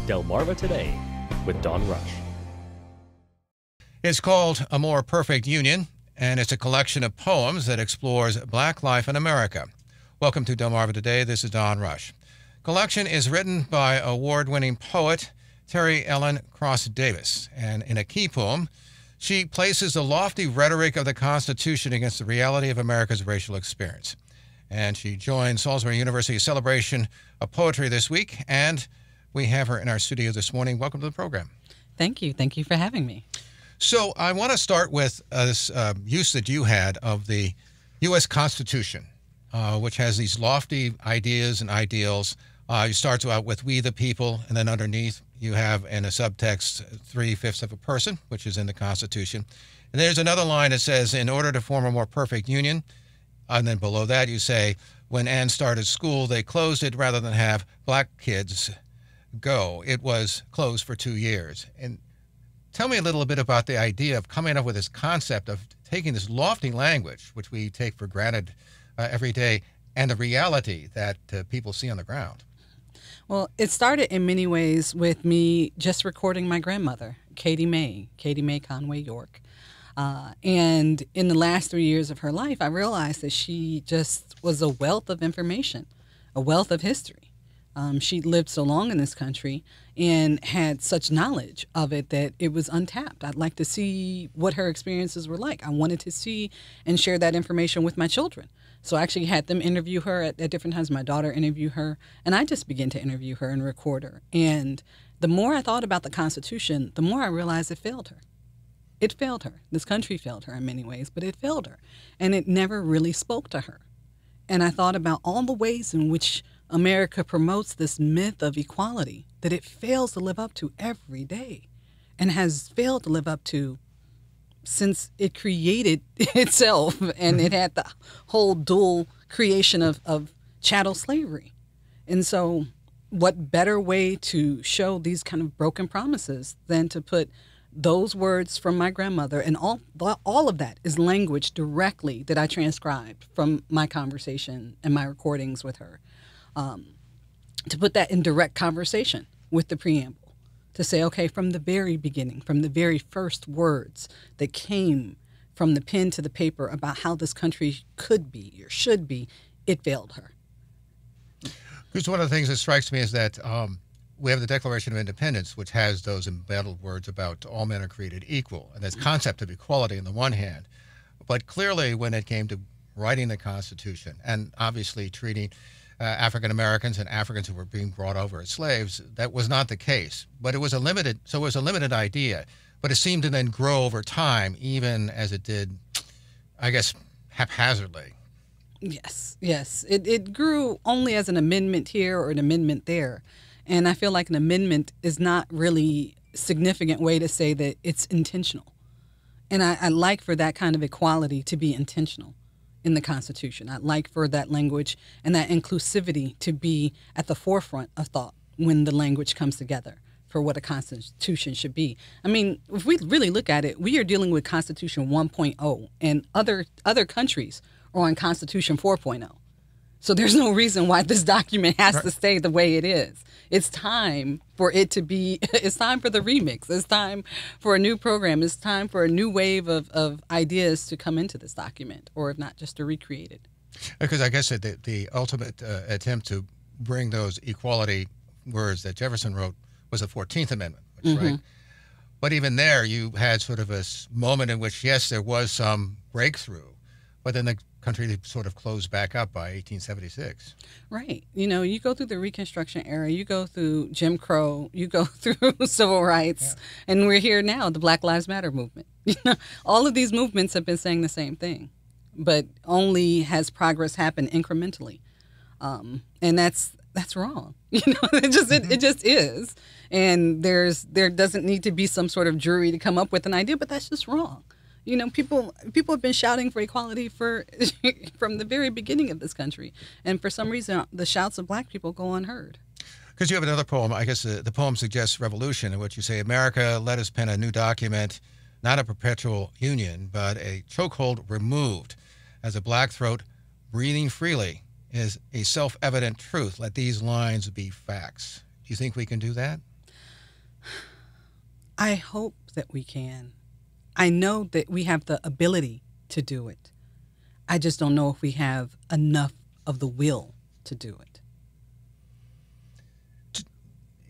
Delmarva Today with Don Rush. It's called A More Perfect Union, and it's a collection of poems that explores Black life in America. Welcome to Delmarva Today. This is Don Rush. Collection is written by award-winning poet Teri Cross Davis, and in a key poem, she places the lofty rhetoric of the Constitution against the reality of America's racial experience. And she joined Salisbury University's celebration of poetry this week, and we have her in our studio this morning. Welcome to the program. Thank you. Thank you for having me. So I want to start with this use that you had of the U.S. Constitution, which has these lofty ideas and ideals. You start out with "we the people," and then underneath you have in a subtext 3/5 of a person, which is in the Constitution. And there's another line that says, "in order to form a more perfect union," and then below that you say, "when Ann started school, they closed it rather than have black kids go. It was closed for 2 years." And tell me a little bit about the idea of coming up with this concept of taking this lofty language, which we take for granted every day, and the reality that people see on the ground. Well, it started in many ways with me just recording my grandmother, Katie Mae Conway York. And in the last 3 years of her life, I realized that she just was a wealth of information, a wealth of history. She lived so long in this country and had such knowledge of it that it was untapped. I'd like to see what her experiences were like. I wanted to see and share that information with my children. So I actually had them interview her at different times. My daughter interviewed her, and I just began to interview her and record her. And the more I thought about the Constitution, the more I realized it failed her. It failed her. This country failed her in many ways, but it failed her. And it never really spoke to her. And I thought about all the ways in which America promotes this myth of equality that it fails to live up to every day and has failed to live up to since it created itself, and it had the whole dual creation of chattel slavery. And so what better way to show these kind of broken promises than to put those words from my grandmother, and all of that is language directly that I transcribed from my conversation and my recordings with her, to put that in direct conversation with the preamble. To say, okay, from the very beginning, from the very first words that came from the pen to the paper about how this country could be or should be, it failed her. Because one of the things that strikes me is that we have the Declaration of Independence, which has those embedded words about all men are created equal, and this concept of equality on the one hand. But clearly when it came to writing the Constitution and obviously treating African Americans and Africans who were being brought over as slaves, that was not the case. But it was a limited idea. But it seemed to then grow over time, even as it did, I guess, haphazardly. Yes. It grew only as an amendment here or an amendment there. And I feel like an amendment is not really a significant way to say that it's intentional. And I like for that kind of equality to be intentional in the Constitution. I'd like for that language and that inclusivity to be at the forefront of thought when the language comes together for what a Constitution should be. I mean, if we really look at it, we are dealing with Constitution 1.0, and other countries are on Constitution 4.0. So there's no reason why this document has to stay the way it is. It's time for it to be, it's time for the remix. It's time for a new program. It's time for a new wave of ideas to come into this document, or if not, just to recreate it. Because I guess the ultimate attempt to bring those equality words that Jefferson wrote was the 14th Amendment, which, right? But even there, you had sort of a moment in which, yes, there was some breakthrough, but then the country sort of closed back up by 1876. Right. You know, you go through the Reconstruction era, you go through Jim Crow, you go through civil rights, and we're here now, the Black Lives Matter movement. You know, all of these movements have been saying the same thing, but only has progress happened incrementally. And that's wrong. You know, it just is. And there doesn't need to be some sort of jury to come up with an idea, but that's just wrong. You know, people have been shouting for equality from the very beginning of this country. And for some reason, the shouts of black people go unheard. Because you have another poem, I guess the poem suggests revolution, in which you say, America, let us pen a new document, not a perpetual union, but a chokehold removed. As a black throat breathing freely is a self-evident truth. Let these lines be facts. Do you think we can do that? I hope that we can. I know that we have the ability to do it. I just don't know if we have enough of the will to do it.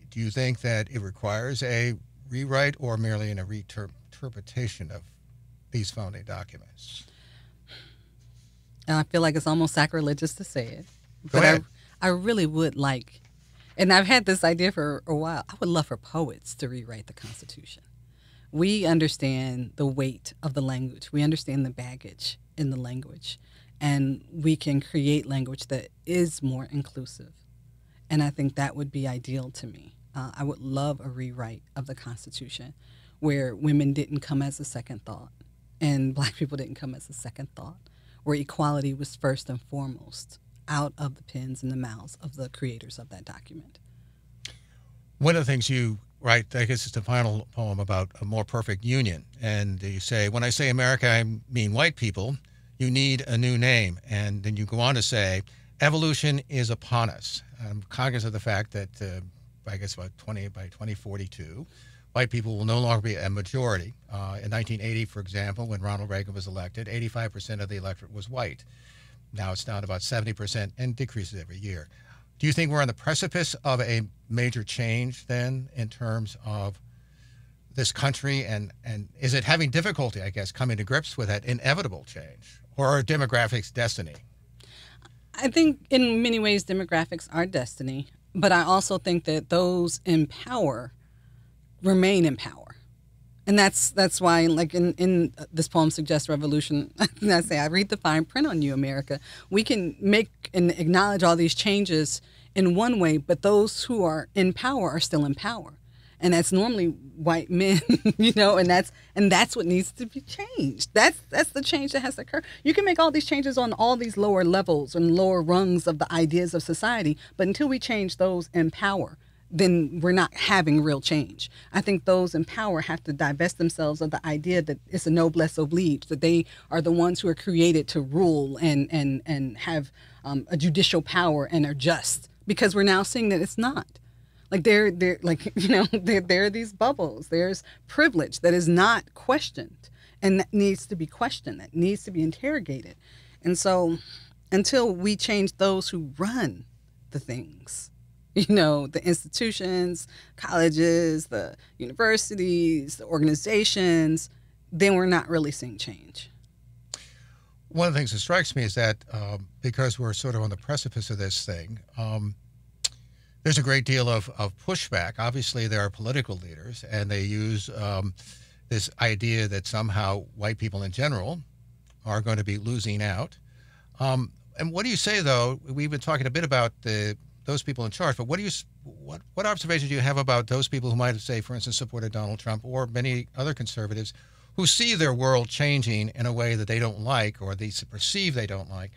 Do you think that it requires a rewrite or merely an reinterpretation of these founding documents? And I feel like it's almost sacrilegious to say it. Go ahead. I really would like, and I've had this idea for a while, I would love for poets to rewrite the Constitution. We understand the weight of the language. We understand the baggage in the language. And we can create language that is more inclusive. And I think that would be ideal to me. I would love a rewrite of the Constitution where women didn't come as a second thought and Black people didn't come as a second thought, where equality was first and foremost out of the pens and the mouths of the creators of that document. One of the things you write, I guess it's the final poem about a more perfect union. And you say, when I say America, I mean white people. You need a new name. And then you go on to say, evolution is upon us. I'm cognizant of the fact that, I guess by 2042, white people will no longer be a majority. In 1980, for example, when Ronald Reagan was elected, 85% of the electorate was white. Now it's down to about 70% and decreases every year. Do you think we're on the precipice of a major change then in terms of this country? And is it having difficulty, I guess, coming to grips with that inevitable change? Or are demographics destiny? I think in many ways demographics are destiny, but I also think that those in power remain in power. And that's why, like in this poem suggests revolution, I say, I read the fine print on you, America. We can make and acknowledge all these changes in one way, but those who are in power are still in power. And that's normally white men, you know, and that's what needs to be changed. That's the change that has to occur. You can make all these changes on all these lower levels and lower rungs of the ideas of society, but until we change those in power, then we're not having real change. I think those in power have to divest themselves of the idea that it's a noblesse oblige, that they are the ones who are created to rule and have a judicial power and are just, because we're now seeing that it's not. Like there are these bubbles. There's privilege that is not questioned and that needs to be questioned, that needs to be interrogated. And so until we change those who run the things, you know, the institutions, colleges, the universities, the organizations, then we're not really seeing change. One of the things that strikes me is that because we're sort of on the precipice of this thing, there's a great deal of pushback. Obviously, there are political leaders, and they use this idea that somehow white people in general are going to be losing out. And what do you say, though? We've been talking a bit about those people in charge, but what observations do you have about those people who might have, say, for instance, supported Donald Trump or many other conservatives who see their world changing in a way that they don't like or they perceive they don't like?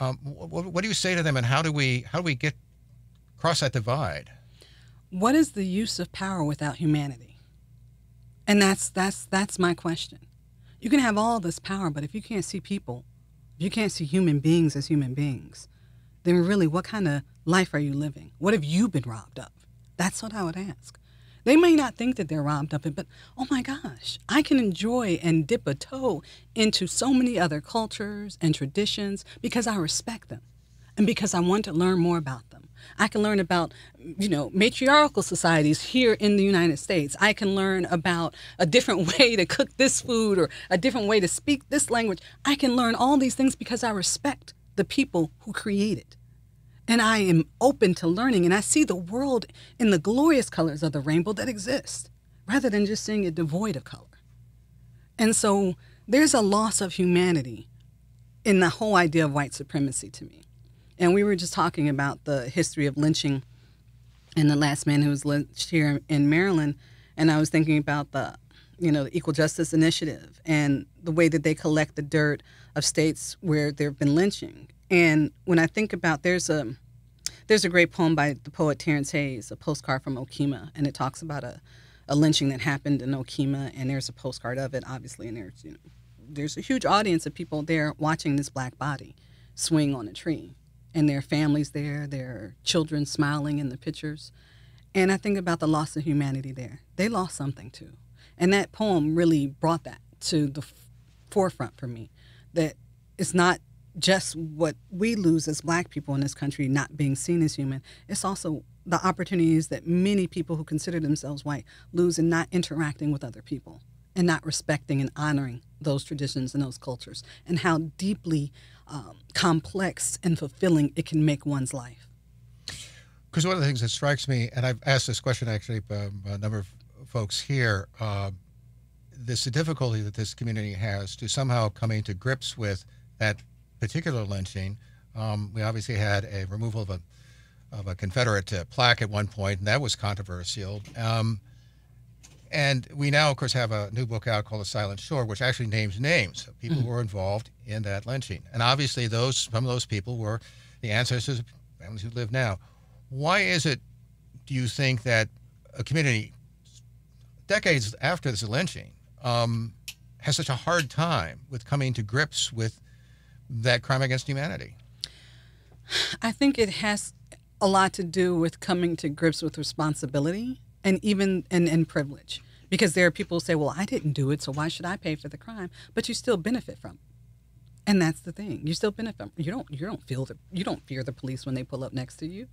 What do you say to them, and how do we get cross that divide? What is the use of power without humanity? And that's my question. You can have all this power, but if you can't see people, if you can't see human beings as human beings, then really what kind of life are you living? What have you been robbed of? That's what I would ask. They may not think that they're robbed of it, but oh my gosh, I can enjoy and dip a toe into so many other cultures and traditions because I respect them and because I want to learn more about them. I can learn about, you know, matriarchal societies here in the United States. I can learn about a different way to cook this food or a different way to speak this language. I can learn all these things because I respect the people who create it. And I am open to learning, and I see the world in the glorious colors of the rainbow that exist, rather than just seeing it devoid of color. And so there's a loss of humanity in the whole idea of white supremacy to me. And we were just talking about the history of lynching and the last man who was lynched here in Maryland. And I was thinking about the Equal Justice Initiative and the way that they collect the dirt of states where there have been lynching. And when I think about, there's a great poem by the poet Terrence Hayes, A Postcard from Okemah, and it talks about a lynching that happened in Okemah, and there's a postcard of it, obviously, and there's a huge audience of people there watching this black body swing on a tree. And there are families there are children smiling in the pictures. And I think about the loss of humanity there. They lost something too. And that poem really brought that to the forefront for me, that it's not just what we lose as Black people in this country, not being seen as human. It's also the opportunities that many people who consider themselves white lose in not interacting with other people and not respecting and honoring those traditions and those cultures, and how deeply complex and fulfilling it can make one's life. Because one of the things that strikes me, and I've asked this question actually a number of folks here, this difficulty that this community has to somehow coming to grips with that particular lynching. We obviously had a removal of a Confederate plaque at one point, and that was controversial. And we now, of course, have a new book out called The Silent Shore, which actually names names of people who were involved in that lynching. And obviously, some of those people were the ancestors of families who live now. Why is it, do you think, that a community, decades after this lynching, has such a hard time with coming to grips with that crime against humanity? I think it has a lot to do with coming to grips with responsibility and even and privilege. Because there are people who say, well, I didn't do it, so why should I pay for the crime? But you still benefit from it. And that's the thing. You still benefit. You don't fear the police when they pull up next to you.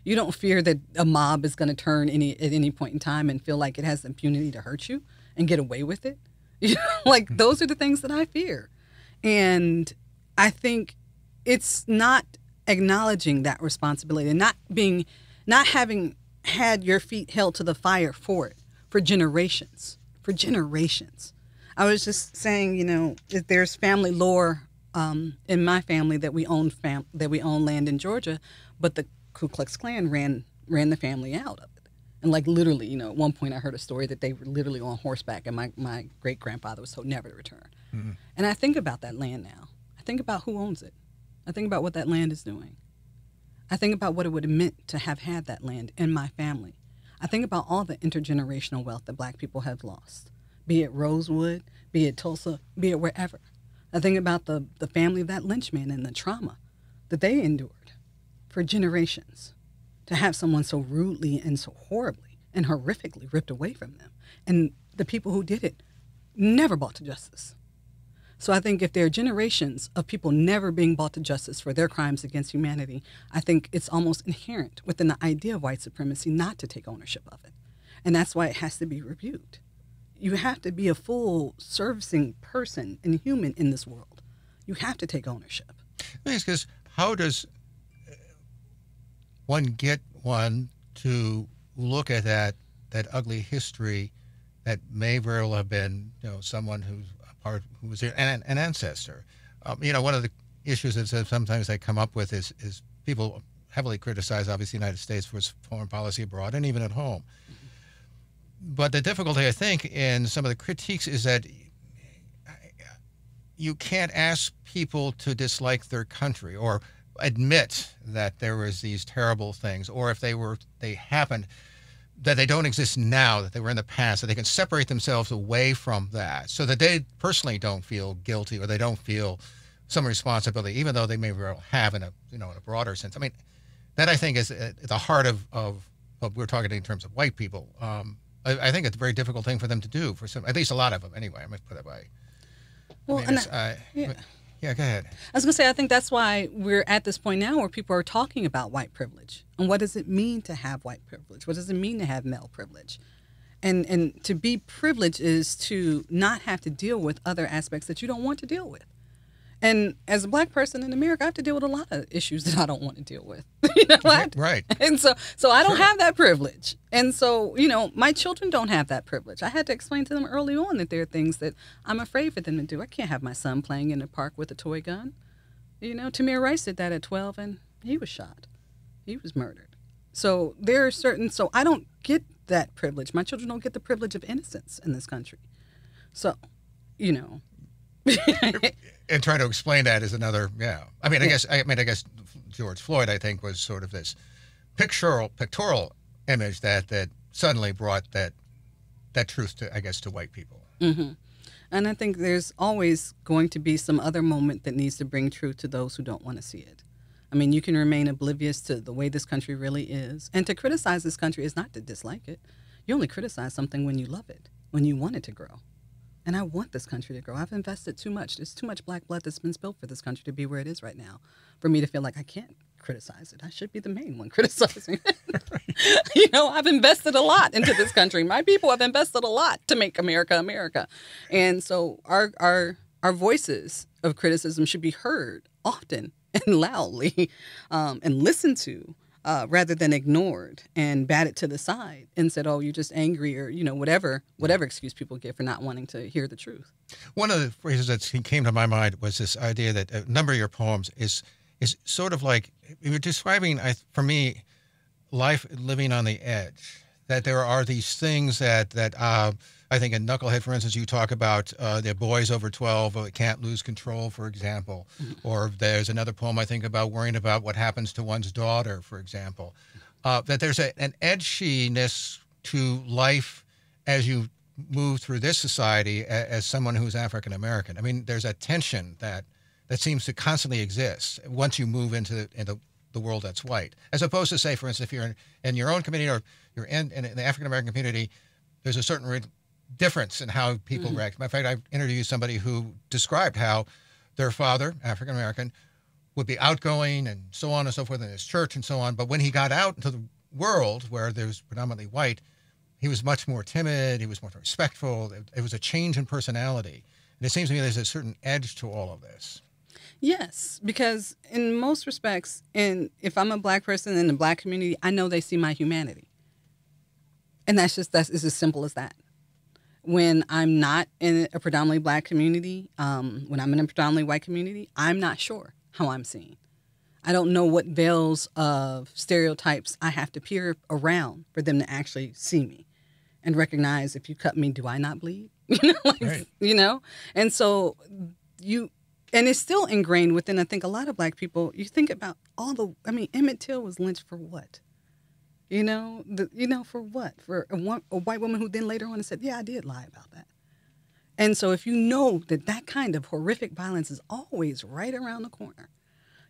You don't fear that a mob is going to turn at any point in time and feel like it has the impunity to hurt you and get away with it. Like, those are the things that I fear. And I think it's not acknowledging that responsibility and not having had your feet held to the fire for it for generations. I was just saying, that there's family lore in my family that we own land in Georgia, but the Ku Klux Klan ran the family out of it. And like literally, at one point I heard a story that they were literally on horseback, and my great grandfather was told never to return. Mm-hmm. And I think about that land now. I think about who owns it. I think about what that land is doing. I think about what it would have meant to have had that land in my family. I think about all the intergenerational wealth that Black people have lost, be it Rosewood, be it Tulsa, be it wherever. I think about the family of that lynchman and the trauma that they endured for generations, to have someone so rudely and so horribly and horrifically ripped away from them. And the people who did it never brought to justice. So I think if there are generations of people never being brought to justice for their crimes against humanity, I think it's almost inherent within the idea of white supremacy not to take ownership of it. And that's why it has to be reviewed. You have to be a full servicing person and human in this world. You have to take ownership. Because how does one get one to look at that ugly history that may very well have been, someone who was an ancestor? One of the issues that sometimes they come up with is people heavily criticize, obviously, the United States for its foreign policy abroad and even at home. But the difficulty, I think, in some of the critiques is that you can't ask people to dislike their country or admit that there was these terrible things, or if they happened, that they don't exist now, that they were in the past, that they can separate themselves away from that so that they personally don't feel guilty or they don't feel some responsibility, even though they may well have in a broader sense. I mean, that I think is at the heart of what we're talking in terms of white people. I think it's a very difficult thing for them to do, for some, at least a lot of them anyway. I might put it that way. Well, yeah, go ahead. I was going to say, I think that's why we're at this point now where people are talking about white privilege. And what does it mean to have white privilege? What does it mean to have male privilege? And to be privileged is to not have to deal with other aspects that you don't want to deal with. And as a Black person in America, I have to deal with a lot of issues that I don't want to deal with. You know what? Right. And so I don't have that privilege. And so, my children don't have that privilege. I had to explain to them early on that there are things that I'm afraid for them to do. I can't have my son playing in the park with a toy gun. Tamir Rice did that at 12, and he was shot. He was murdered. So there are so I don't get that privilege. My children don't get the privilege of innocence in this country. So, And trying to explain that is another, yeah. I guess George Floyd, I think, was sort of this pictorial image that suddenly brought that truth to white people. Mm-hmm. And I think there's always going to be some other moment that needs to bring truth to those who don't want to see it. I mean, you can remain oblivious to the way this country really is. And to criticize this country is not to dislike it. You only criticize something when you love it, when you want it to grow. And I want this country to grow. I've invested too much. There's too much black blood that's been spilled for this country to be where it is right now, for me to feel like I can't criticize it. I should be the main one criticizing it. I've invested a lot into this country. My people have invested a lot to make America America. And so our voices of criticism should be heard often and loudly and listened to. Rather than ignored and batted to the side and said, "Oh, you're just angry," or whatever excuse people give for not wanting to hear the truth. One of the phrases that came to my mind was this idea that a number of your poems is sort of like you're describing, for me, life living on the edge. That there are these things that I think in Knucklehead, for instance, you talk about the boys over 12 can't lose control, for example. Mm-hmm. Or there's another poem I think about worrying about what happens to one's daughter, for example. That there's an edginess to life as you move through this society as someone who's African American. I mean, there's a tension that seems to constantly exist once you move into the world that's white, as opposed to, say, for instance, if you're in your own community or you're in the African American community, there's a certain difference in how people mm-hmm. react. Matter of fact, I interviewed somebody who described how their father, African American, would be outgoing and so on and so forth in his church and so on. But when he got out into the world where there's predominantly white, he was much more timid. He was more respectful. It was a change in personality. And it seems to me there's a certain edge to all of this. Yes, because in most respects, if I'm a black person in the black community, I know they see my humanity. And it's as simple as that. When I'm not in a predominantly black community, when I'm in a predominantly white community, I'm not sure how I'm seen. I don't know what veils of stereotypes I have to peer around for them to actually see me and recognize, if you cut me, do I not bleed? Right. And so and it's still ingrained within, I think, a lot of black people. You think about Emmett Till was lynched for what? For what? For a white woman who then later on said, yeah, I did lie about that. And so if you know that kind of horrific violence is always right around the corner,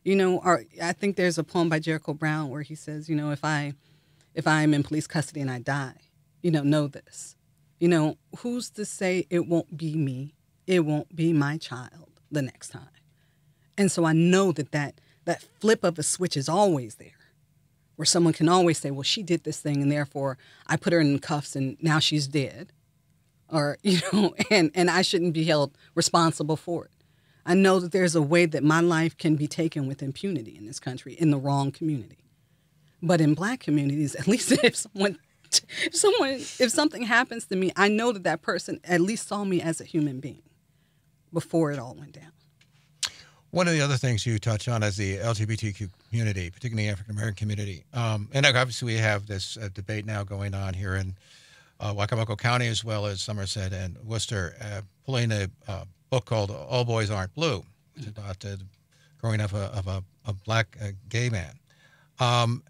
I think there's a poem by Jericho Brown where he says, if I'm in police custody and I die, know this. Who's to say it won't be me? It won't be my child the next time. And so I know that flip of a switch is always there, where someone can always say, well, she did this thing and therefore I put her in cuffs and now she's dead. Or, and I shouldn't be held responsible for it. I know that there's a way that my life can be taken with impunity in this country, in the wrong community. But in black communities, at least if something happens to me, I know that person at least saw me as a human being before it all went down. One of the other things you touch on is the LGBTQ community, particularly the African American community. And obviously we have this debate now going on here in Wacomico County, as well as Somerset and Worcester, pulling a book called All Boys Aren't Blue, which is about growing up of a black gay man.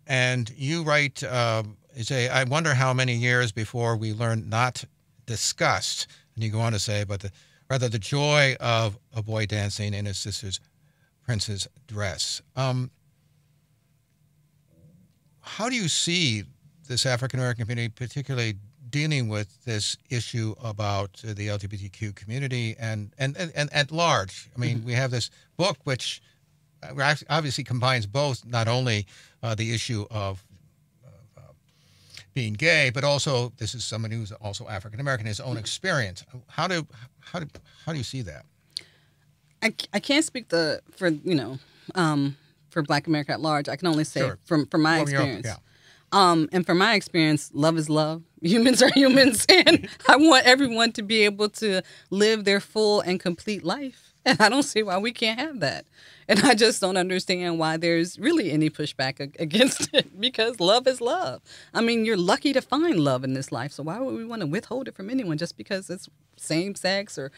And you write, you say, I wonder how many years before we learn not disgust, and you go on to say, but rather the joy of a boy dancing in his sister's prince's dress. How do you see this African American community particularly dealing with this issue about the LGBTQ community and at large? I mean, we have this book which obviously combines both, not only the issue of being gay, but also this is someone who's also African American, his own experience. How do you see that? I can't speak for Black America at large. I can only say Sure. from my experience. Yeah. And from my experience, love is love. Humans are humans, and I want everyone to be able to live their full and complete life. And I don't see why we can't have that. And I just don't understand why there's really any pushback against it, because love is love. I mean, you're lucky to find love in this life, so why would we want to withhold it from anyone just because it's same sex or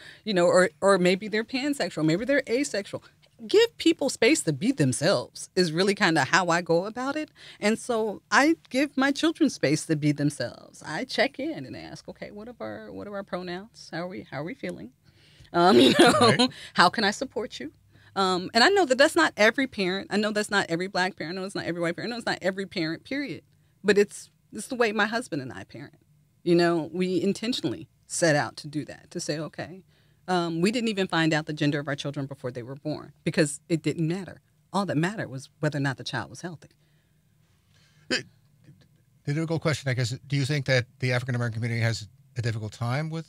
maybe they're pansexual, maybe they're asexual. Give people space to be themselves is really kind of how I go about it. And so I give my children space to be themselves. I check in and ask, okay, what are our pronouns? How are we feeling? Right. How can I support you? And I know that that's not every parent. I know that's not every black parent. I know it's not every white parent. I know it's not every parent, period. But it's the way my husband and I parent. We intentionally set out to do that, to say, okay, we didn't even find out the gender of our children before they were born because it didn't matter. All that mattered was whether or not the child was healthy. The difficult question, I guess, do you think that the African-American community has a difficult time with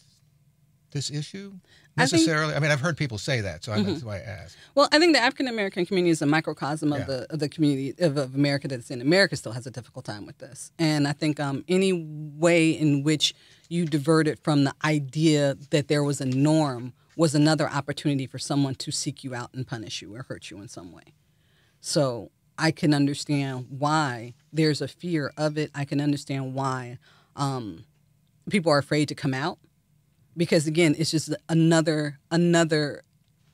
this issue necessarily? I mean, I've heard people say that, so that's why I asked. Well, I think the African-American community is a microcosm of the community of America that's in. America still has a difficult time with this. And I think any way in which you diverted from the idea that there was a norm was another opportunity for someone to seek you out and punish you or hurt you in some way. So I can understand why there's a fear of it. I can understand why people are afraid to come out because, again, it's just another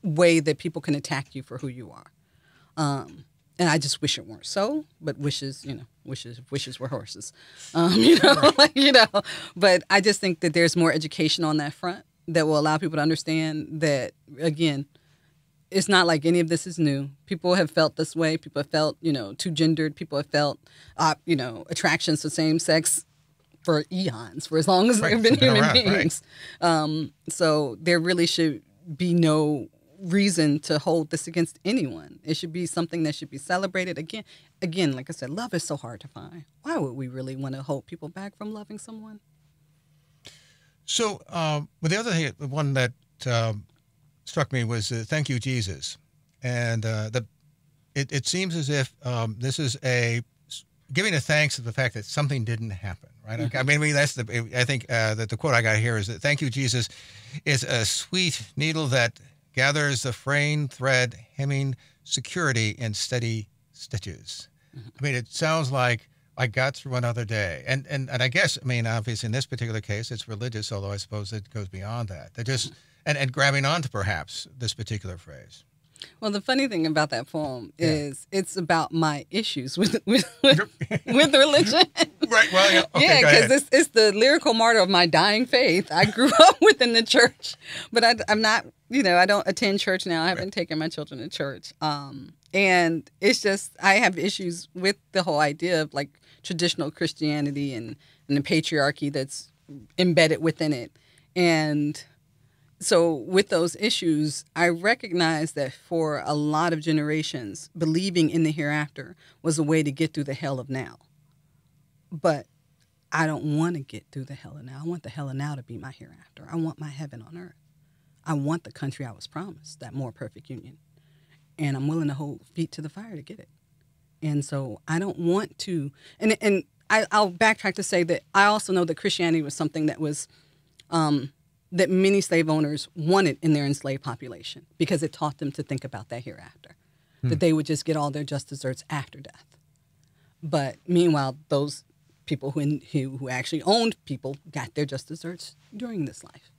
way that people can attack you for who you are. And I just wish it weren't so, but wishes were horses, But I just think that there's more education on that front that will allow people to understand that, again, it's not like any of this is new. People have felt this way. People have felt, too gendered. People have felt, attractions to same sex for eons, for as long as they've been human beings. Right. So there really should be no reason to hold this against anyone. It should be something that should be celebrated. Again, like I said, love is so hard to find. Why would we really want to hold people back from loving someone? So, the other thing, the one that struck me was "Thank You, Jesus," and it seems as if this is giving a thanks to the fact that something didn't happen, right? Mm-hmm. I mean, I think that the quote I got here is that "Thank you, Jesus," is a sweet needle that gathers the fraying thread, hemming security in steady stitches. Mm-hmm. I mean, it sounds like I got through another day. And I guess, I mean, obviously in this particular case, it's religious, although I suppose it goes beyond that. They're just, and grabbing onto perhaps this particular phrase. Well, the funny thing about that poem is it's about my issues with religion. Right. Well, yeah. Okay, because it's the lyrical martyr of my dying faith. I grew up within the church, but I'm not, I don't attend church now. I haven't taken my children to church. And it's just, I have issues with the whole idea of like traditional Christianity and the patriarchy that's embedded within it. And so with those issues, I recognize that for a lot of generations, believing in the hereafter was a way to get through the hell of now. But I don't want to get through the hell of now. I want the hell of now to be my hereafter. I want my heaven on earth. I want the country I was promised, that more perfect union. And I'm willing to hold feet to the fire to get it. And so I don't want to, and I'll backtrack to say that I also know that Christianity was something that was, that many slave owners wanted in their enslaved population because it taught them to think about that hereafter, that they would just get all their just desserts after death. But meanwhile, those people who actually owned people got their just desserts during this life.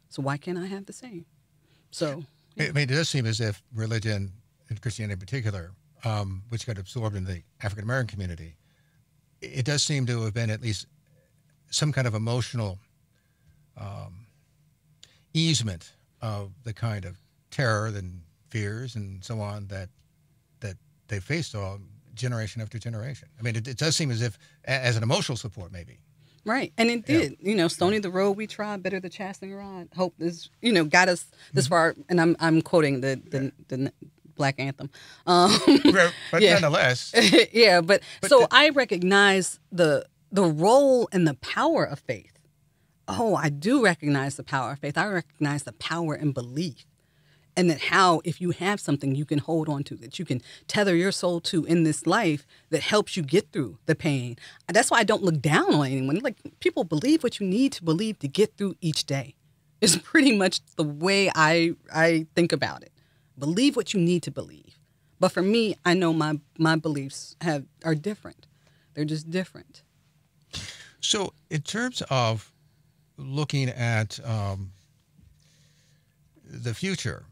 So why can't I have the same? So I mean, it does seem as if religion, and Christianity in particular, which got absorbed in the African American community, it does seem to have been at least some kind of emotional easement of the kind of terror and fears and so on that they faced all generation after generation. I mean, it does seem as if as an emotional support, maybe. Right, and it did. Stony the road we trod, better the chastening rod. Hope is, got us this far. And I'm quoting the Black anthem. But nonetheless. Yeah, but so I recognize the role and the power of faith. Oh, I do recognize the power of faith. I recognize the power in belief. And that how, if you have something you can hold on to, that you can tether your soul to in this life that helps you get through the pain. That's why I don't look down on anyone. Like, people believe what you need to believe to get through each day. It's pretty much the way I think about it. Believe what you need to believe. But for me, I know my beliefs are different. They're just different. So in terms of looking at the future,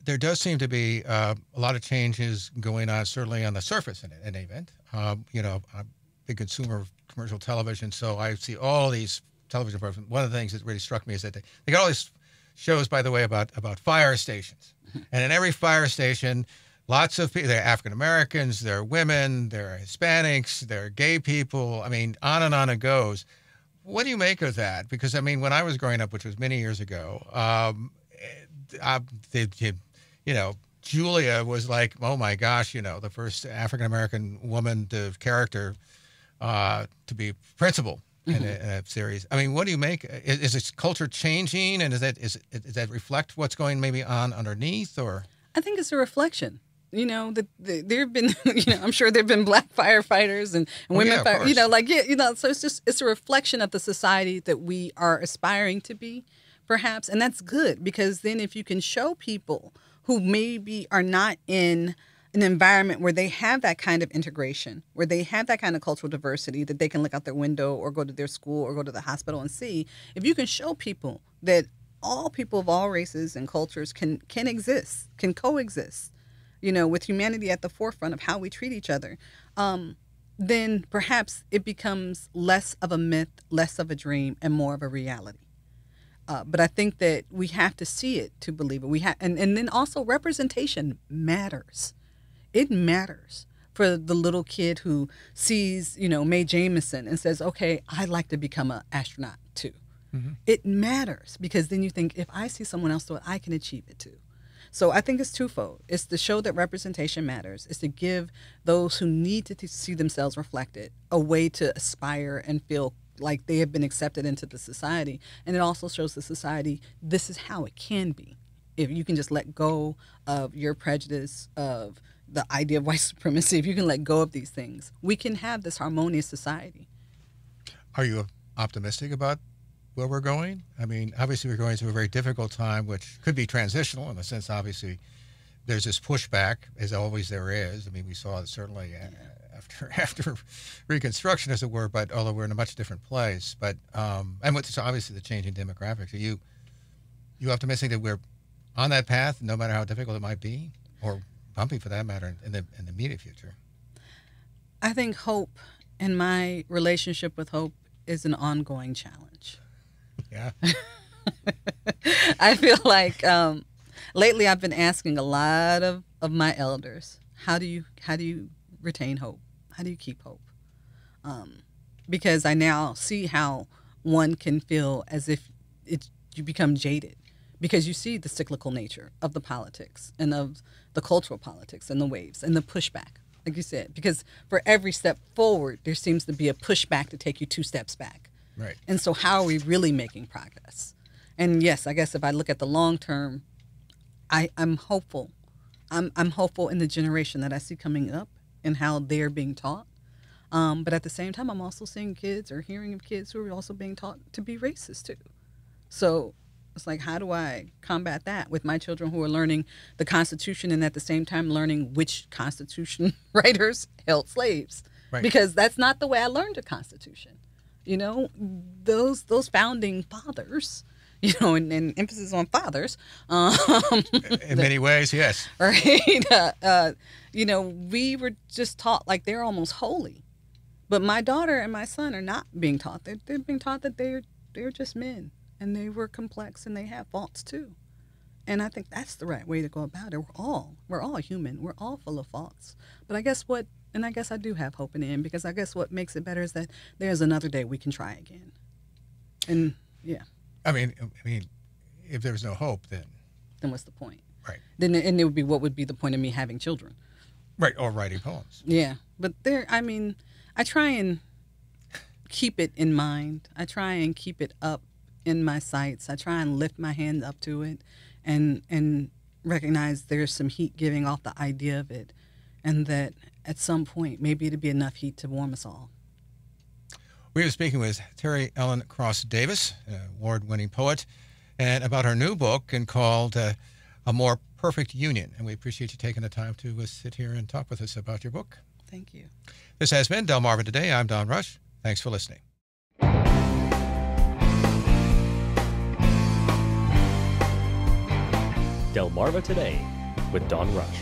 there does seem to be a lot of changes going on, certainly on the surface in any event. I'm a big consumer of commercial television, so I see all these television programs. One of the things that really struck me is that they got all these shows, by the way, about fire stations. And in every fire station, lots of people, they're African Americans, they're women, they're Hispanics, they're gay people. I mean, on it goes. What do you make of that? Because, I mean, when I was growing up, which was many years ago, Julia was like, oh my gosh, the first African American woman character to be principal in a series. I mean, what do you make? Is this culture changing, and does that reflect what's going maybe on underneath, or? I think it's a reflection. There have been, I'm sure there have been black firefighters and women, so it's a reflection of the society that we are aspiring to be, perhaps. And that's good, because then if you can show people who maybe are not in an environment where they have that kind of integration, where they have that kind of cultural diversity, that they can look out their window or go to their school or go to the hospital and see, if you can show people that all people of all races and cultures can exist, can coexist, with humanity at the forefront of how we treat each other, then perhaps it becomes less of a myth, less of a dream, and more of a reality. But I think that we have to see it to believe it. And then also representation matters. It matters for the little kid who sees, Mae Jemison and says, okay, I'd like to become an astronaut too. Mm-hmm. It matters, because then you think, if I see someone else do it, I can achieve it too. So I think it's twofold. It's to show that representation matters. It's to give those who need to see themselves reflected a way to aspire and feel like they have been accepted into the society. And it also shows the society, this is how it can be. If you can just let go of your prejudice, of the idea of white supremacy, if you can let go of these things, we can have this harmonious society. Are you optimistic about where we're going? I mean, obviously we're going through a very difficult time, which could be transitional in the sense, obviously, there's this pushback, as always there is. I mean, we saw it certainly after Reconstruction, as it were, but although we're in a much different place. But and with obviously the changing demographics, are you optimistic that we're on that path, no matter how difficult it might be, or bumpy for that matter, in the immediate future? I think hope, and my relationship with hope, is an ongoing challenge. Yeah. I feel like lately I've been asking a lot of my elders, how do you retain hope? How do you keep hope? Because I now see how one can feel as if you become jaded, because you see the cyclical nature of the politics and of the cultural politics and the waves and the pushback, like you said, because for every step forward, there seems to be a pushback to take you 2 steps back. Right. And so how are we really making progress? And yes, I guess if I look at the long term, I'm hopeful. I'm hopeful in the generation that I see coming up and how they're being taught. But at the same time, I'm also seeing kids, or hearing of kids, who are also being taught to be racist too. So it's like, how do I combat that with my children who are learning the Constitution and at the same time learning which Constitution writers held slaves? Right. Because that's not the way I learned the Constitution. Those founding fathers, and emphasis on fathers. In many ways, yes. Right. We were just taught like they're almost holy. But my daughter and my son are not being taught. They're being taught that they're just men, and they were complex, and they have faults too. And I think that's the right way to go about it. We're all human. We're all full of faults. But I guess I do have hope in the end, because I guess what makes it better is that there's another day we can try again. And yeah. I mean, if there's no hope, then what's the point? Right. Then it would be, what would be the point of me having children? Right, or writing poems. Yeah, but I try and keep it in mind. I try and keep it up in my sights. I try and lift my hand up to it, and recognize there's some heat giving off the idea of it, and that at some point maybe it'd be enough heat to warm us all. We were speaking with Teri Ellen Cross Davis, award-winning poet, and about her new book called A More Perfect Union. And we appreciate you taking the time to sit here and talk with us about your book. Thank you. This has been Delmarva Today. I'm Don Rush. Thanks for listening. Delmarva Today with Don Rush.